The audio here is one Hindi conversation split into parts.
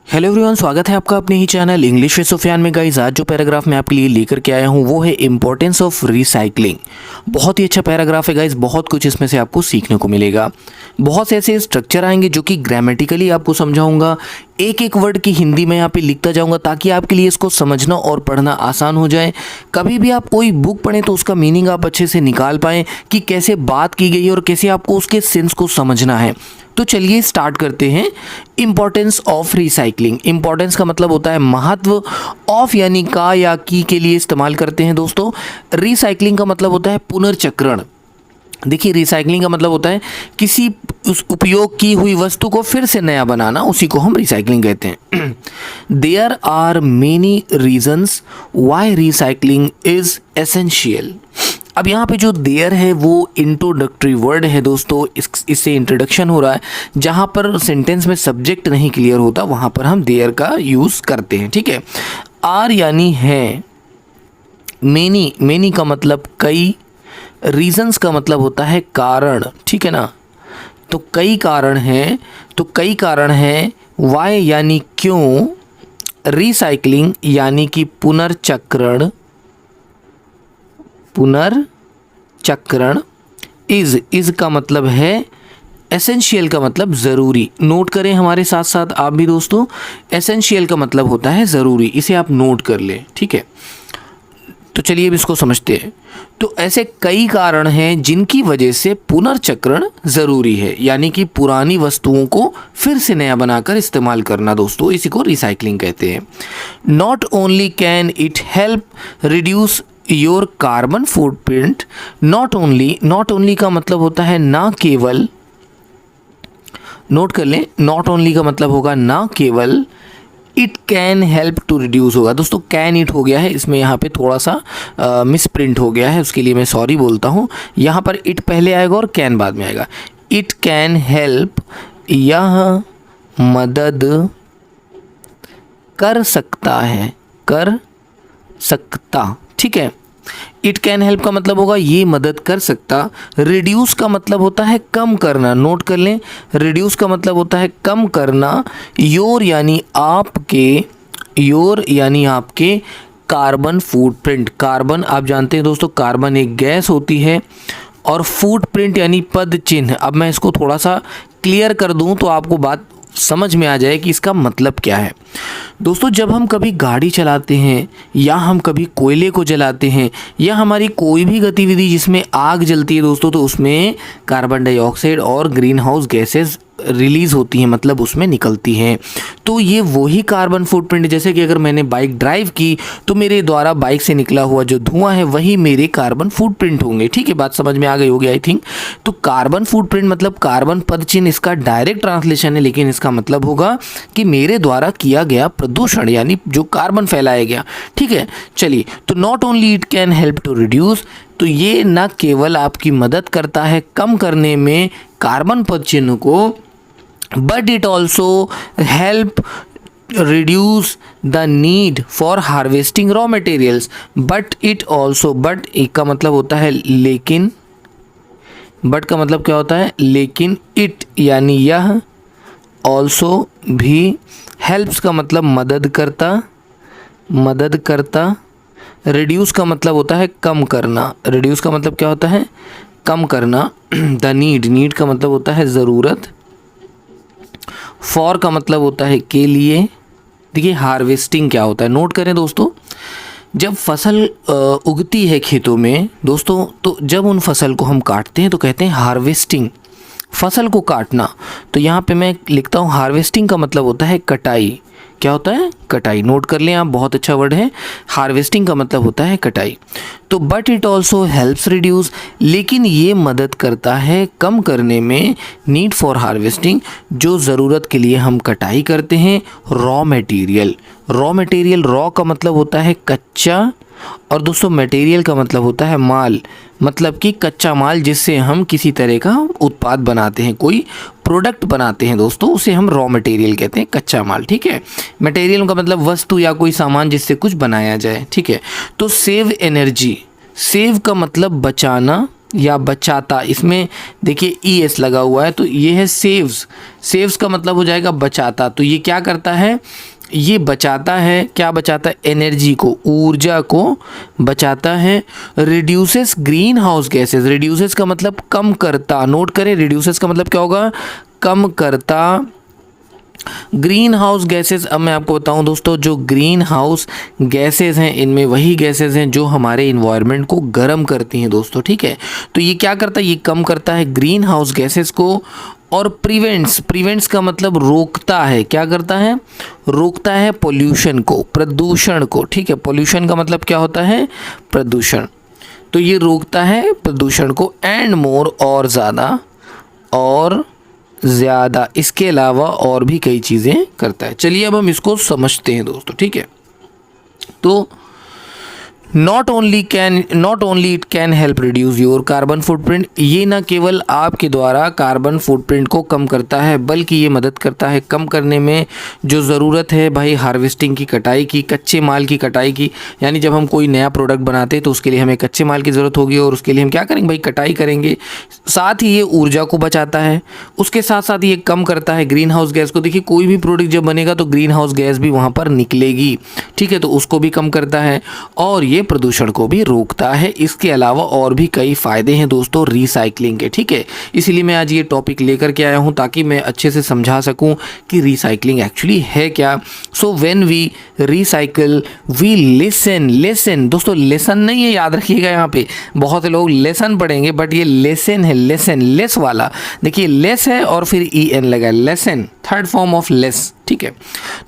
हेलो एवरीवन, स्वागत है आपका अपने ही चैनल इंग्लिश विद सुफियान में। गाइस, आज जो पैराग्राफ मैं आपके लिए लेकर के आया हूँ वो है इंपॉर्टेंस ऑफ रिसाइकलिंग। बहुत ही अच्छा पैराग्राफ है गाइस, बहुत कुछ इसमें से आपको सीखने को मिलेगा। बहुत से ऐसे स्ट्रक्चर आएंगे जो कि ग्रामेटिकली आपको समझाऊंगा, एक एक वर्ड की हिंदी में यहाँ पे लिखता जाऊंगा ताकि आपके लिए इसको समझना और पढ़ना आसान हो जाए। कभी भी आप कोई बुक पढ़ें तो उसका मीनिंग आप अच्छे से निकाल पाएँ कि कैसे बात की गई है और कैसे आपको उसके सेंस को समझना है। तो चलिए स्टार्ट करते हैं। Importance of recycling. इंपॉर्टेंस का मतलब होता है महत्व, ऑफ यानी का या की के लिए इस्तेमाल करते हैं दोस्तों। रिसाइकलिंग का मतलब होता है पुनर्चक्रण। देखिए, रिसाइकलिंग का मतलब होता है किसी उस उपयोग की हुई वस्तु को फिर से नया बनाना, उसी को हम रिसाइकलिंग कहते हैं। There are many reasons why recycling is essential. अब यहाँ पे जो देयर है वो इंट्रोडक्टरी वर्ड है दोस्तों, इससे इंट्रोडक्शन हो रहा है। जहाँ पर सेंटेंस में सब्जेक्ट नहीं क्लियर होता वहाँ पर हम देयर का यूज़ करते हैं, ठीक है। आर यानी है, मेनी का मतलब कई, रीजंस का मतलब होता है कारण, ठीक है ना। तो कई कारण हैं, वाई यानी क्यों, रिसाइकलिंग यानी कि पुनर्चक्रण, इज का मतलब है, एसेंशियल का मतलब ज़रूरी। नोट करें हमारे साथ साथ आप भी दोस्तों, एसेंशियल का मतलब होता है ज़रूरी, इसे आप नोट कर लें, ठीक है। तो चलिए अब इसको समझते हैं। तो ऐसे कई कारण हैं जिनकी वजह से पुनर्चक्रण ज़रूरी है, यानी कि पुरानी वस्तुओं को फिर से नया बनाकर इस्तेमाल करना दोस्तों, इसी को रिसाइकलिंग कहते हैं। Not only can it help reduce your carbon footprint. Not only का मतलब होता है ना केवल, नोट कर लें, नॉट ओनली का मतलब होगा ना केवल, it can help to reduce होगा दोस्तों। कैन इट हो गया है, इसमें यहाँ पे थोड़ा सा मिस प्रिंट हो गया है, उसके लिए मैं सॉरी बोलता हूँ। यहाँ पर इट पहले आएगा और कैन बाद में आएगा। इट कैन हेल्प, यह मदद कर सकता है, कर सकता, ठीक है। इट कैन हेल्प का मतलब होगा ये मदद कर सकता। रिड्यूस का मतलब होता है कम करना, नोट कर लें, रिड्यूस का मतलब होता है कम करना। योर यानी आपके, कार्बन फुटप्रिंट। कार्बन आप जानते हैं दोस्तों, कार्बन एक गैस होती है, और फुटप्रिंट यानी पद चिन्ह। अब मैं इसको थोड़ा सा क्लियर कर दूं तो आपको बात समझ में आ जाए कि इसका मतलब क्या है। दोस्तों, जब हम कभी गाड़ी चलाते हैं या हम कभी कोयले को जलाते हैं या हमारी कोई भी गतिविधि जिसमें आग जलती है दोस्तों, तो उसमें कार्बन डाइऑक्साइड और ग्रीन हाउस गैसेज रिलीज़ होती हैं, मतलब उसमें निकलती हैं। तो ये वही कार्बन फुटप्रिंट, जैसे कि अगर मैंने बाइक ड्राइव की तो मेरे द्वारा बाइक से निकला हुआ जो धुआं है वही मेरे कार्बन फुटप्रिंट होंगे, ठीक है। बात समझ में आ गई होगी आई थिंक। तो कार्बन फुटप्रिंट मतलब कार्बन पद चिन्ह, इसका डायरेक्ट ट्रांसलेशन है, लेकिन इसका मतलब होगा कि मेरे द्वारा किया गया प्रदूषण, यानी जो कार्बन फैलाया गया, ठीक है। चलिए, तो not only it can help to reduce, तो ये न केवल आपकी मदद करता है कम करने में कार्बन पद चिन्ह को, but it also help reduce the need for harvesting raw materials. But एक का मतलब होता है लेकिन, बट का मतलब क्या होता है, लेकिन, इट यानी यह, ऑल्सो भी, हेल्प्स का मतलब मदद करता, रिड्यूस का मतलब होता है कम करना, रिड्यूस का मतलब क्या होता है, कम करना। द नीड का मतलब होता है ज़रूरत, फॉर का मतलब होता है के लिए। देखिए, हार्वेस्टिंग क्या होता है, नोट करें दोस्तों। जब फसल उगती है खेतों में दोस्तों, तो जब उन फसल को हम काटते हैं तो कहते हैं हार्वेस्टिंग, फसल को काटना। तो यहाँ पे मैं लिखता हूँ हार्वेस्टिंग का मतलब होता है कटाई। क्या होता है, कटाई। नोट कर लें आप, बहुत अच्छा वर्ड है। हार्वेस्टिंग का मतलब होता है कटाई। तो but it also helps reduce, लेकिन ये मदद करता है कम करने में, नीड फॉर हार्वेस्टिंग, जो ज़रूरत के लिए हम कटाई करते हैं, रॉ मटेरियल। रॉ का मतलब होता है कच्चा, और दोस्तों मटेरियल का मतलब होता है माल, मतलब कि कच्चा माल जिससे हम किसी तरह का उत्पाद बनाते हैं, कोई प्रोडक्ट बनाते हैं दोस्तों, उसे हम रॉ मटेरियल कहते हैं, कच्चा माल, ठीक है। मटेरियल का मतलब वस्तु या कोई सामान जिससे कुछ बनाया जाए, ठीक है। तो सेव एनर्जी, सेव का मतलब बचाना, या बचाता, इसमें देखिए ES लगा हुआ है, तो ये है सेव्स। सेव्स का मतलब हो जाएगा बचाता। तो ये क्या करता है, ये बचाता है, क्या बचाता है, एनर्जी को, ऊर्जा को बचाता है। Reduces green house gases, reduces का मतलब कम करता, नोट करें, रिड्यूसेस का मतलब क्या होगा, कम करता ग्रीन हाउस गैसेस। अब मैं आपको बताऊं दोस्तों, जो ग्रीन हाउस गैसेस हैं इनमें वही गैसेस हैं जो हमारे इन्वायरमेंट को गर्म करती हैं दोस्तों, ठीक है। तो ये क्या करता है, ये कम करता है ग्रीन हाउस गैसेस को। और प्रिवेंट्स का मतलब रोकता है, क्या करता है, रोकता है पोल्यूशन को, प्रदूषण को, ठीक है। पोल्यूशन का मतलब क्या होता है, प्रदूषण। तो ये रोकता है प्रदूषण को। एंड मोर, और ज़्यादा, और ज़्यादा, इसके अलावा और भी कई चीज़ें करता है। चलिए अब हम इसको समझते हैं दोस्तों, ठीक है। तो not only it can help reduce your carbon footprint, ये न केवल आपके द्वारा कार्बन फुटप्रिंट को कम करता है बल्कि ये मदद करता है कम करने में जो ज़रूरत है भाई हार्वेस्टिंग की, कटाई की, कच्चे माल की कटाई की। यानी जब हम कोई नया प्रोडक्ट बनाते हैं तो उसके लिए हमें कच्चे माल की ज़रूरत होगी और उसके लिए हम क्या करेंगे भाई, कटाई करेंगे। साथ ही ये ऊर्जा को बचाता है, उसके साथ साथ ये कम करता है ग्रीन हाउस गैस को। देखिए कोई भी प्रोडक्ट जब बनेगा तो ग्रीन हाउस गैस भी वहाँ पर निकलेगी, ठीक है, तो उसको भी कम करता है और ये प्रदूषण को भी रोकता है। इसके अलावा और भी कई फ़ायदे हैं दोस्तों रिसाइकलिंग के, ठीक है। इसीलिए मैं आज ये टॉपिक लेकर के आया हूँ ताकि मैं अच्छे से समझा सकूँ कि रिसाइकलिंग एक्चुअली है क्या। So when we recycle we listen दोस्तों, लेसन नहीं है, याद रखिएगा, यहाँ पे बहुत से लोग लेसन पढ़ेंगे बट ये लेसन है, लेसन, लेस वाला, देखिए लेस है और फिर EN लगा, lessen, third form of less, ठीक है।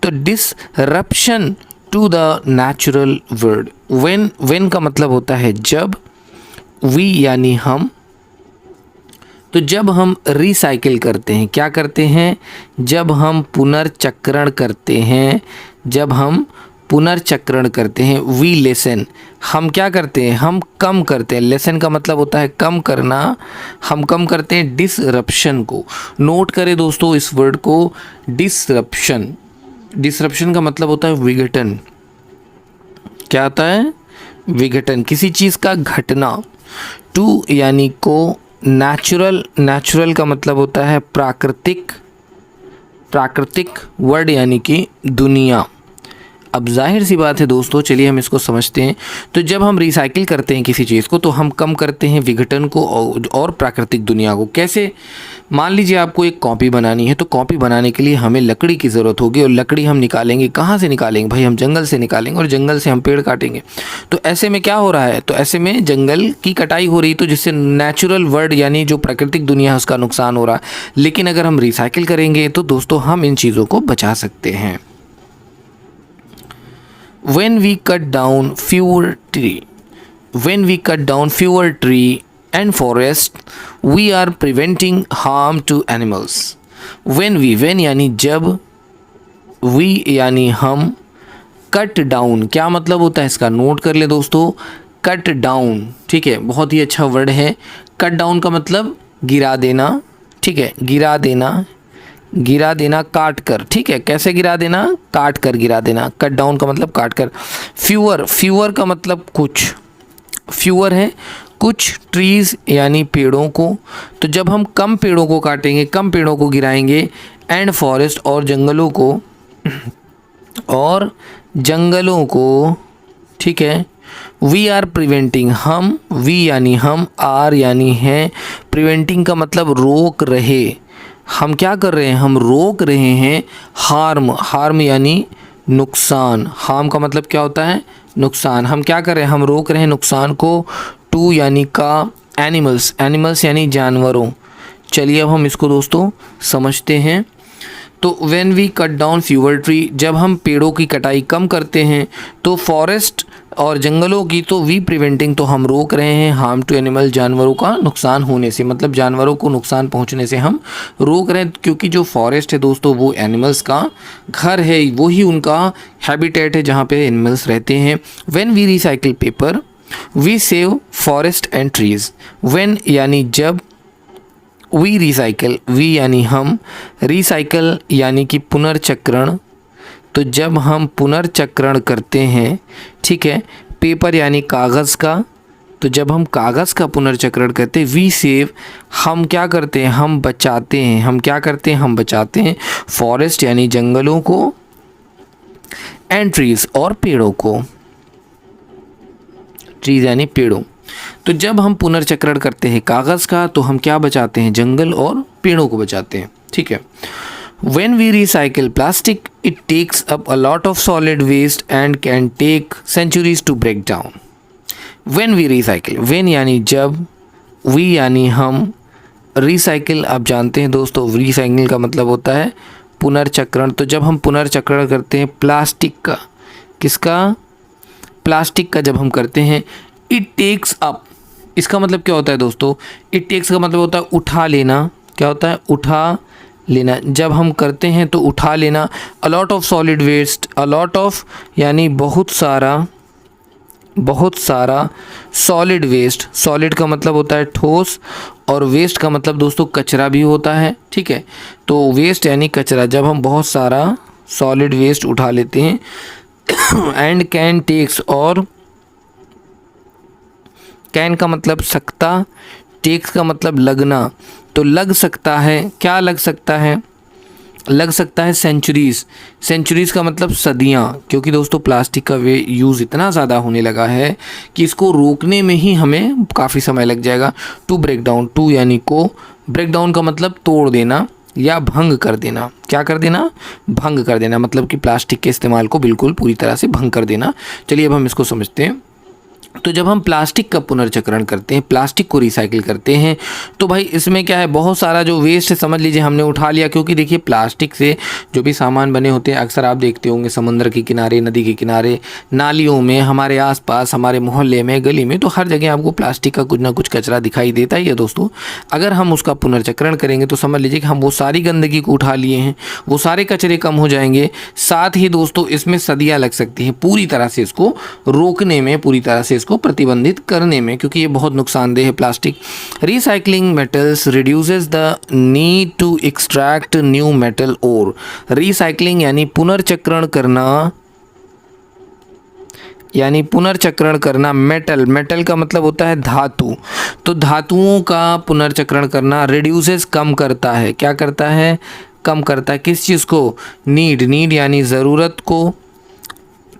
तो disruption to the natural world, when का मतलब होता है जब, वी यानी हम, तो जब हम रिसाइकिल करते हैं, क्या करते हैं, जब हम पुनर्चक्रण करते हैं, जब हम पुनर्चक्रण करते हैं, वी लेसन, हम क्या करते हैं, हम कम करते हैं। लेसन का मतलब होता है कम करना, हम कम करते हैं डिसरप्शन को। नोट करें दोस्तों इस वर्ड को, डिसरप्शन। डिसरप्शन का मतलब होता है विघटन। क्या होता है, विघटन, किसी चीज़ का घटना। टू यानी को, नेचुरल का मतलब होता है प्राकृतिक, वर्ड यानी कि दुनिया। अब जाहिर सी बात है दोस्तों, चलिए हम इसको समझते हैं। तो जब हम रिसाइकिल करते हैं किसी चीज़ को तो हम कम करते हैं विघटन को और प्राकृतिक दुनिया को। कैसे, मान लीजिए आपको एक कॉपी बनानी है, तो कॉपी बनाने के लिए हमें लकड़ी की ज़रूरत होगी और लकड़ी हम निकालेंगे, कहाँ से निकालेंगे भाई, हम जंगल से निकालेंगे और जंगल से हम पेड़ काटेंगे। तो ऐसे में क्या हो रहा है, तो ऐसे में जंगल की कटाई हो रही, तो जिससे नेचुरल वर्ल्ड यानी जो प्राकृतिक दुनिया है उसका नुकसान हो रहा है। लेकिन अगर हम रिसाइकिल करेंगे तो दोस्तों हम इन चीज़ों को बचा सकते हैं। When we cut down fewer tree and forest, we are preventing harm to animals. When यानी जब, we यानी हम, cut down क्या मतलब होता है इसका, नोट कर ले दोस्तों, cut down, ठीक है, बहुत ही अच्छा वर्ड है। cut down का मतलब गिरा देना, ठीक है, गिरा देना काट कर, ठीक है, कैसे गिरा देना, काट कर गिरा देना। कट डाउन का मतलब काट कर। फ्यूअर का मतलब कुछ, फ्यूअर है कुछ, ट्रीज़ यानी पेड़ों को। तो जब हम कम पेड़ों को काटेंगे, कम पेड़ों को गिराएंगे, एंड फॉरेस्ट और जंगलों को, ठीक है। वी आर प्रिवेंटिंग, हम, वी यानी हम, आर यानी हैं, प्रिवेंटिंग का मतलब रोक रहे, हम क्या कर रहे हैं, हम रोक रहे हैं हार्म यानी नुकसान। हार्म का मतलब क्या होता है, नुकसान। हम क्या कर रहे हैं, हम रोक रहे हैं नुकसान को। टू यानी का, एनिमल्स यानी जानवरों। चलिए अब हम इसको दोस्तों समझते हैं। तो when we cut down fewer tree, जब हम पेड़ों की कटाई कम करते हैं, तो फॉरेस्ट और जंगलों की, तो वी प्रिवेंटिंग, तो हम रोक रहे हैं, हार्म टू एनिमल, जानवरों का नुकसान होने से, मतलब जानवरों को नुकसान पहुंचने से हम रोक रहे हैं। क्योंकि जो फॉरेस्ट है दोस्तों वो एनिमल्स का घर है, वो ही उनका हैबिटेट है जहाँ पे एनिमल्स रहते हैं। When we recycle paper we save forest and trees. When यानी जब, वी रिसाइकिल, वी यानी हम, रिसाइकल यानी कि पुनर्चक्रण। तो जब हम पुनर्चक्रण करते हैं, ठीक है, पेपर यानी कागज़ का, तो जब हम कागज़ का पुनर्चक्रण करते हैं, वी सेव, हम क्या करते हैं, हम बचाते हैं, हम क्या करते हैं, हम बचाते हैं फॉरेस्ट यानी जंगलों को, एंड ट्रीज और पेड़ों को, ट्रीज यानी पेड़ों। तो जब हम पुनर्चक्रण करते हैं कागज़ का तो हम क्या बचाते हैं, जंगल और पेड़ों को बचाते हैं, ठीक है। When we recycle plastic, it takes up a lot of solid waste and can take centuries to break down. When we recycle, when यानी जब, we यानी हम, recycle आप जानते हैं दोस्तों, recycle का मतलब होता है पुनर्चक्रण। तो जब हम पुनर्चक्रण करते हैं प्लास्टिक का, किसका, प्लास्टिक का जब हम करते हैं, it takes up, इसका मतलब क्या होता है दोस्तों, it takes का मतलब होता है उठा लेना, क्या होता है, उठा लेना। जब हम करते हैं तो उठा लेना। A lot of solid waste, a lot of यानी बहुत सारा, बहुत सारा सॉलिड वेस्ट, सॉलिड का मतलब होता है ठोस और वेस्ट का मतलब दोस्तों कचरा भी होता है, ठीक है। तो वेस्ट यानी कचरा, जब हम बहुत सारा सॉलिड वेस्ट उठा लेते हैं, एंड कैन टेक्स, और कैन का मतलब सकता, टेक्स का मतलब लगना, तो लग सकता है, क्या लग सकता है, लग सकता है सेंचुरीज़, सेंचुरीज़ का मतलब सदियाँ, क्योंकि दोस्तों प्लास्टिक का वे यूज़ इतना ज़्यादा होने लगा है कि इसको रोकने में ही हमें काफ़ी समय लग जाएगा। टू ब्रेक डाउन, टू यानी को, ब्रेक डाउन का मतलब तोड़ देना या भंग कर देना, क्या कर देना, भंग कर देना, मतलब कि प्लास्टिक के इस्तेमाल को बिल्कुल पूरी तरह से भंग कर देना। चलिए अब हम इसको समझते हैं। तो जब हम प्लास्टिक का पुनर्चक्रण करते हैं, प्लास्टिक को रिसाइकिल करते हैं, तो भाई इसमें क्या है, बहुत सारा जो वेस्ट है समझ लीजिए हमने उठा लिया, क्योंकि देखिए प्लास्टिक से जो भी सामान बने होते हैं अक्सर आप देखते होंगे समुद्र के किनारे, नदी के किनारे, नालियों में, हमारे आसपास, हमारे मोहल्ले में, गली में, तो हर जगह आपको प्लास्टिक का कुछ ना कुछ कचरा दिखाई देता ही है दोस्तों। अगर हम उसका पुनर्चक्रण करेंगे तो समझ लीजिए कि हम वो सारी गंदगी को उठा लिए हैं, वो सारे कचरे कम हो जाएंगे। साथ ही दोस्तों इसमें सदियाँ लग सकती हैं पूरी तरह से इसको रोकने में, पूरी तरह से इसको प्रतिबंधित करने में, क्योंकि ये बहुत नुकसानदेह है plastic. Recycling metals reduces the need to extract new metal ore. Recycling यानी पुनर्चक्रण करना, यानी पुनर्चक्रण करना मेटल, मेटल का मतलब होता है धातु, तो धातुओं का पुनर्चक्रण करना, रिड्यूसेस कम करता है, क्या करता है, कम करता है किस चीज़ को, नीड, नीड यानी ज़रूरत को,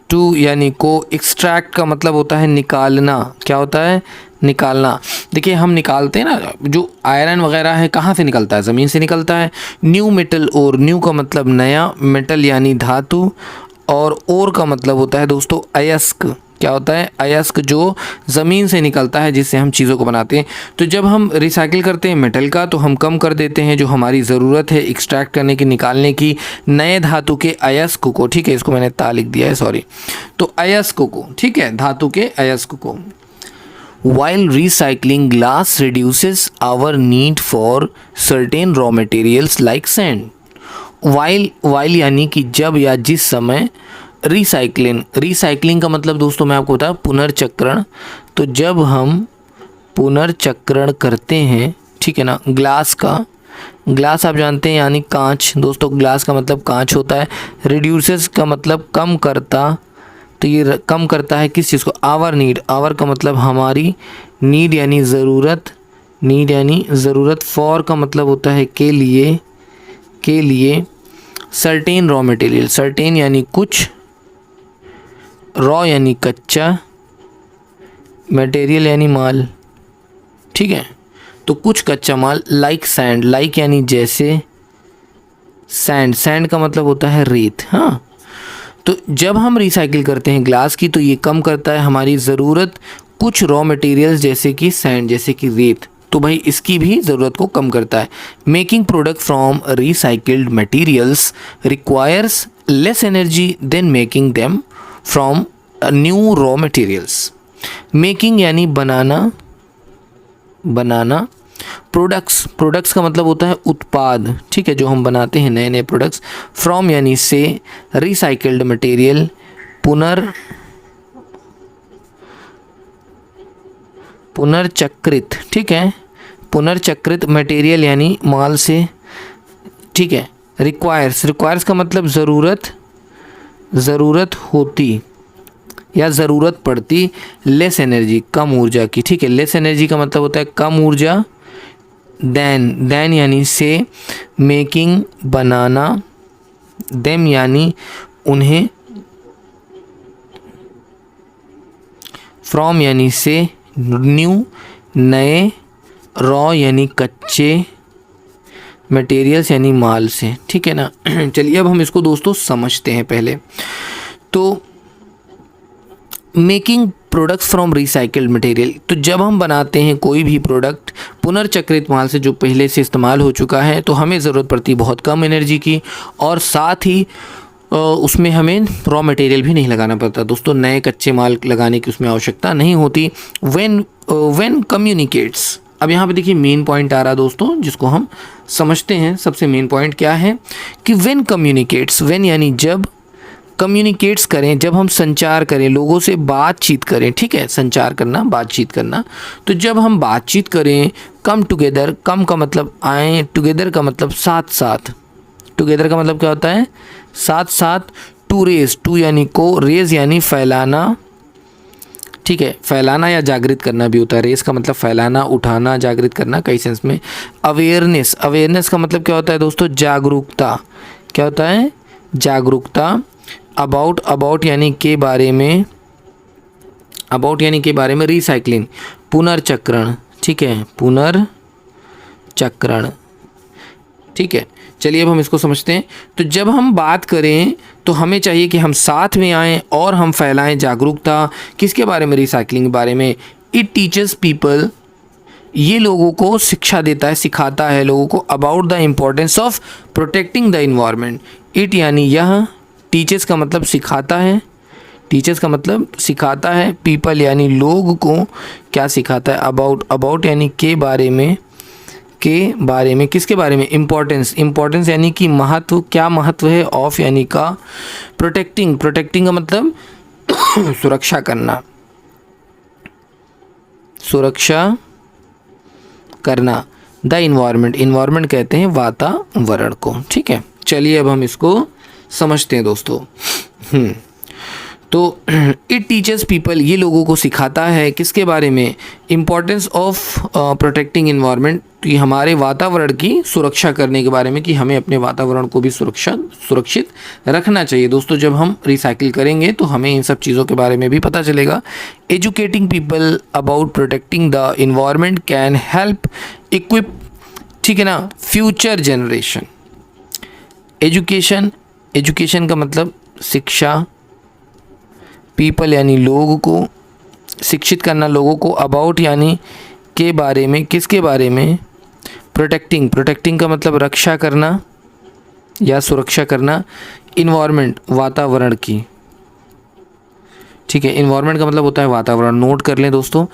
टू यानी को, एक्सट्रैक्ट का मतलब होता है निकालना, क्या होता है, निकालना। देखिए हम निकालते हैं ना, जो आयरन वगैरह है कहाँ से निकलता है, ज़मीन से निकलता है। न्यू मेटल और, न्यू का मतलब नया, मेटल यानी धातु, और का मतलब होता है दोस्तों अयस्क, क्या होता है, अयस्क, जो ज़मीन से निकलता है जिससे हम चीज़ों को बनाते हैं। तो जब हम रिसाइकिल करते हैं मेटल का तो हम कम कर देते हैं जो हमारी ज़रूरत है एक्सट्रैक्ट करने की, निकालने की, नए धातु के अयस्क को, ठीक है, इसको मैंने ता लिख दिया है, सॉरी, तो अयस्क को, ठीक है, धातु के अयस्क को। While recycling glass reduces our need for certain raw materials like sand. While यानी कि जब या जिस समय, रिसाइकलिंग का मतलब दोस्तों मैं आपको बताऊं पुनर्चक्रण। तो जब हम पुनर्चक्रण करते हैं, ठीक है ना, ग्लास का, ग्लास आप जानते हैं यानी कांच, दोस्तों ग्लास का मतलब कांच होता है। रिड्यूसेस का मतलब कम करता, तो ये कम करता है किस चीज़ को, आवर नीड, आवर का मतलब हमारी, नीड यानी ज़रूरत, नीड यानी ज़रूरत, फॉर का मतलब होता है के लिए, के लिए, सर्टेन रॉ मटेरियल, सर्टेन यानी कुछ, रॉ यानी कच्चा, मटेरियल यानी माल, ठीक है, तो कुछ कच्चा माल, लाइक सैंड, लाइक यानी जैसे, सैंड, सैंड का मतलब होता है रेत, हाँ। तो जब हम रिसाइकिल करते हैं ग्लास की तो ये कम करता है हमारी ज़रूरत कुछ रॉ मटेरियल्स जैसे कि सैंड, जैसे कि रेत, तो भाई इसकी भी ज़रूरत को कम करता है। Making product from recycled materials requires less energy than making them from new raw materials. Making यानी बनाना, बनाना, प्रोडक्ट्स, प्रोडक्ट्स का मतलब होता है उत्पाद, ठीक है, जो हम बनाते हैं नए नए प्रोडक्ट्स। फ्रॉम यानी से, रिसाइकिल्ड मटेरियल, पुनर्चक्रित, ठीक है, पुनर्चक्रित मटेरियल यानी माल से, ठीक है। रिक्वायर्स, रिक्वायर्स का मतलब ज़रूरत, ज़रूरत होती, या ज़रूरत पड़ती लेस एनर्जी, कम ऊर्जा की। ठीक है, लेस एनर्जी का मतलब होता है कम ऊर्जा। देन यानी से, मेकिंग बनाना, देम यानी उन्हें, फ्रॉम यानी से, न्यू नए, रॉ यानी कच्चे, मटेरियल्स यानी माल से। ठीक है ना। चलिए अब हम इसको दोस्तों समझते हैं पहले। तो making products from recycled material, तो जब हम बनाते हैं कोई भी प्रोडक्ट पुनर्चक्रित माल से जो पहले से इस्तेमाल हो चुका है, तो हमें ज़रूरत पड़ती है बहुत कम एनर्जी की, और साथ ही उसमें हमें रॉ मटेरियल भी नहीं लगाना पड़ता दोस्तों, नए कच्चे माल लगाने की उसमें आवश्यकता नहीं होती। व्हेन कम्युनिकेट्स, अब यहाँ पे देखिए मेन पॉइंट आ रहा है दोस्तों, जिसको हम समझते हैं। सबसे मेन पॉइंट क्या है कि व्हेन कम्युनिकेट्स, व्हेन यानी जब, कम्युनिकेट्स करें जब हम संचार करें, लोगों से बातचीत करें। ठीक है, संचार करना, बातचीत करना। तो जब हम बातचीत करें, कम टुगेदर, कम का मतलब आए, टुगेदर का मतलब साथ साथ, टुगेदर का मतलब क्या होता है साथ साथ। टू रेज, टू यानी को, रेज यानी फैलाना। ठीक है, फैलाना या जागृत करना भी होता है। रेस का मतलब फैलाना, उठाना, जागृत करना कई सेंस में। अवेयरनेस, अवेयरनेस का मतलब क्या होता है दोस्तों जागरूकता। क्या होता है जागरूकता। अबाउट, अबाउट यानी के बारे में, अबाउट यानी के बारे में। रिसाइकलिंग, पुनर्चक्रण। ठीक है, पुनर्चक्रण। ठीक है, चलिए अब हम इसको समझते हैं। तो जब हम बात करें तो हमें चाहिए कि हम साथ में आएँ और हम फैलाएं जागरूकता। किसके बारे में? रिसाइकलिंग के बारे में। इट टीचर्स पीपल, ये लोगों को शिक्षा देता है, सिखाता है लोगों को about the importance of protecting the environment. It यानी यह, टीचर्स का मतलब सिखाता है, टीचर्स का मतलब सिखाता है, पीपल यानी लोग को क्या सिखाता है? अबाउट, अबाउट यानी के बारे में, के बारे में। किसके बारे में? इम्पोर्टेंस, इम्पोर्टेंस यानी कि महत्व, क्या महत्व है? ऑफ यानी का। प्रोटेक्टिंग, प्रोटेक्टिंग का मतलब सुरक्षा करना, सुरक्षा करना। द इन्वायरमेंट, इन्वायरमेंट कहते हैं वातावरण को। ठीक है, चलिए अब हम इसको समझते हैं दोस्तों। तो इट टीचर्स पीपल, ये लोगों को सिखाता है किसके बारे में? इम्पोर्टेंस ऑफ प्रोटेक्टिंग इन्वायरमेंट, कि हमारे वातावरण की सुरक्षा करने के बारे में, कि हमें अपने वातावरण को भी सुरक्षित रखना चाहिए। दोस्तों जब हम रिसाइकिल करेंगे तो हमें इन सब चीज़ों के बारे में भी पता चलेगा। Educating people about protecting the environment can help equip, ठीक है ना, फ्यूचर जनरेशन। एजुकेशन, एजुकेशन का मतलब शिक्षा, पीपल यानी लोग को, शिक्षित करना लोगों को, अबाउट यानी के बारे में, किसके बारे में? प्रोटेक्टिंग, प्रोटेक्टिंग का मतलब रक्षा करना या सुरक्षा करना। इन्वायरमेंट, वातावरण की। ठीक है, इन्वायरमेंट का मतलब होता है वातावरण, नोट कर लें दोस्तों।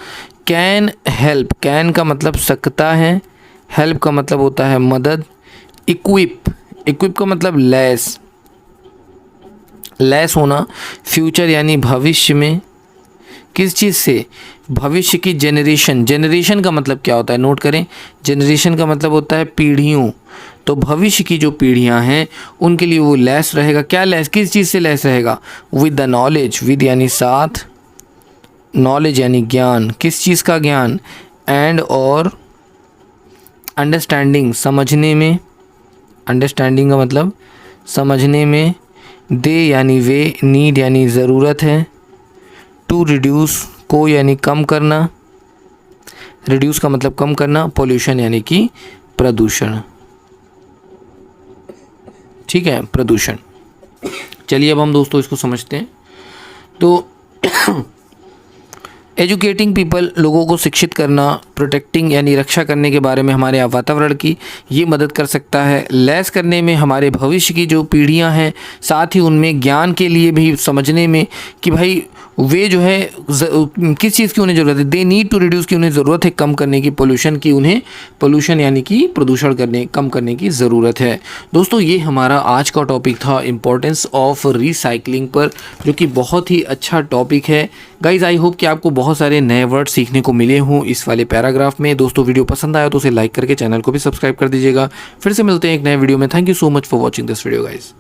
कैन हेल्प, कैन का मतलब सकता है, हेल्प का मतलब होता है मदद। इक्विप, इक्विप का मतलब लैस, लैस होना। फ्यूचर यानी भविष्य में, किस चीज़ से? भविष्य की जनरेशन, जनरेशन का मतलब क्या होता है? नोट करें, जनरेशन का मतलब होता है पीढ़ियों। तो भविष्य की जो पीढ़ियां हैं उनके लिए वो लैस रहेगा। क्या लैस, किस चीज़ से लैस रहेगा? विद द नॉलेज, विद यानी साथ, नॉलेज यानी ज्ञान, किस चीज़ का ज्ञान? एंड और अंडरस्टैंडिंग, समझने में, अंडरस्टैंडिंग का मतलब समझने में। दे यानी वे, नीड यानी ज़रूरत है। टू रिड्यूस, को यानी कम करना, रिड्यूस का मतलब कम करना। पॉल्यूशन यानी कि प्रदूषण। ठीक है, प्रदूषण। चलिए अब हम दोस्तों इसको समझते हैं। तो एजुकेटिंग पीपल, लोगों को शिक्षित करना, प्रोटेक्टिंग यानी रक्षा करने के बारे में हमारे वातावरण की, ये मदद कर सकता है। लैस करने में हमारे भविष्य की जो पीढ़ियां हैं, साथ ही उनमें ज्ञान के लिए भी समझने में कि भाई वे जो है किस चीज़ की उन्हें ज़रूरत है। दे नीड टू रिड्यूस, की उन्हें ज़रूरत है कम करने की। पोल्यूशन की, उन्हें पोल्यूशन यानी कि प्रदूषण करने, कम करने की ज़रूरत है। दोस्तों ये हमारा आज का टॉपिक था इम्पोर्टेंस ऑफ रिसाइकलिंग पर, जो कि बहुत ही अच्छा टॉपिक है। गाइज आई होप कि आपको बहुत सारे नए वर्ड सीखने को मिले हों इस वाले पैराग्राफ में। दोस्तों वीडियो पसंद आया तो उसे लाइक करके चैनल को भी सब्सक्राइब कर दीजिएगा। फिर से मिलते हैं एक नए वीडियो में। Thank you so much for watching this video guys.